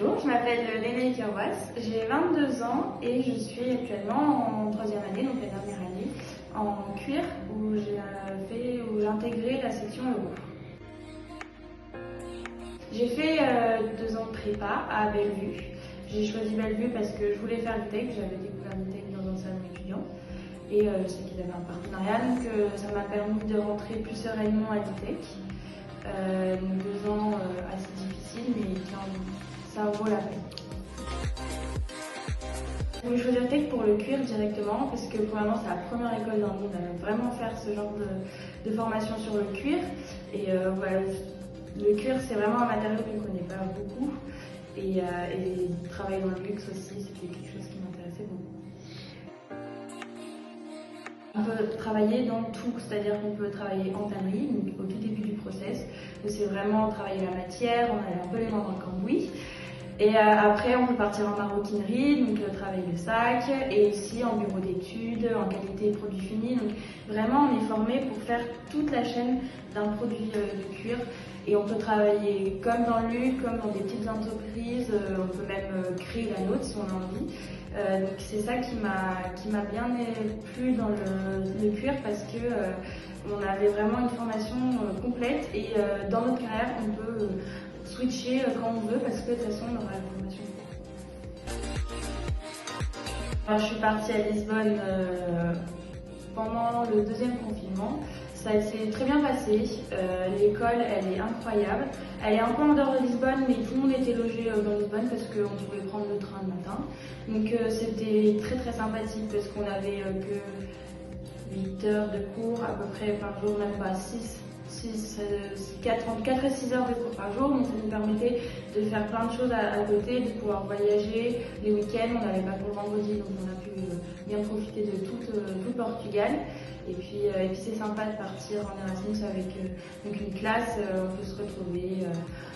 Bonjour, je m'appelle Lénaïque Kerwas, j'ai 22 ans et je suis actuellement en troisième année, donc la dernière année, en cuir où j'ai intégré la section Euro. J'ai fait 2 ans de prépa à Bellevue. J'ai choisi Bellevue parce que je voulais faire du tech, j'avais découvert du tech dans un salon étudiant et je sais qu'il avait un partenariat, donc ça m'a permis de rentrer plus sereinement à l'ITech. 2 ans assez difficiles, mais ça vaut la peine. Je voulais choisir Tech pour le cuir directement parce que pour l'instant c'est la première école dans le monde à vraiment faire ce genre de formation sur le cuir. Et voilà, le cuir c'est vraiment un matériau que je ne connais pas beaucoup. Et travailler dans le luxe aussi, c'était quelque chose qui m'intéressait beaucoup. On peut travailler dans tout, c'est-à-dire qu'on peut travailler en tannerie, donc au tout début du process, où c'est vraiment travailler la matière, on a un peu les mains dans le cambouis. Et après, on peut partir en maroquinerie, donc travailler le sac, et aussi en bureau d'études, en qualité de produits finis. Donc vraiment, on est formé pour faire toute la chaîne d'un produit de cuir. Et on peut travailler comme dans le luxe, comme dans des petites entreprises, on peut même créer la nôtre si on a envie. Donc c'est ça qui m'a bien plu dans le cuir parce que on avait vraiment une formation complète et dans notre carrière on peut switcher quand on veut parce que de toute façon on aura la formation. Alors, je suis partie à Lisbonne pendant le deuxième confinement. Ça s'est très bien passé. L'école, elle est incroyable. Elle est un peu en dehors de Lisbonne, mais tout le monde était logé dans Lisbonne parce qu'on pouvait prendre le train le matin. Donc c'était très très sympathique parce qu'on avait que 8 heures de cours à peu près par jour, même pas 4 et 6 heures de cours par jour. Donc ça nous permettait de faire plein de choses à côté, de pouvoir voyager. Les week-ends, on n'avait pas pour le vendredi, donc on a pu bien profiter de tout le Portugal. Et puis c'est sympa de partir en Erasmus avec donc une classe, on peut se retrouver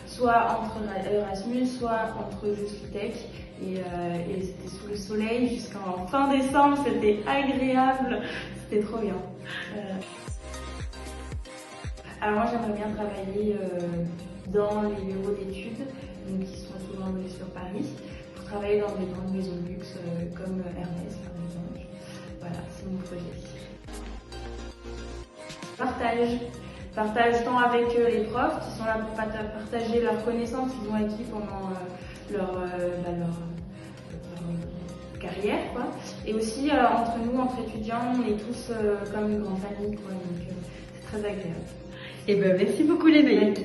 soit entre Erasmus, soit entre juste Tech. Et c'était sous le soleil jusqu'en fin décembre, c'était agréable, c'était trop bien. Alors moi j'aimerais bien travailler dans les bureaux d'études, qui sont souvent logés sur Paris, pour travailler dans des grandes maisons de luxe comme Hermès par exemple. Voilà, c'est mon projet. Partage tant avec les profs qui sont là pour partager leurs connaissances qu'ils ont acquis pendant leur carrière, quoi. Et aussi entre nous, entre étudiants, on est tous comme une grande famille, quoi. Donc c'est très agréable. Et ben merci beaucoup Lénaïque.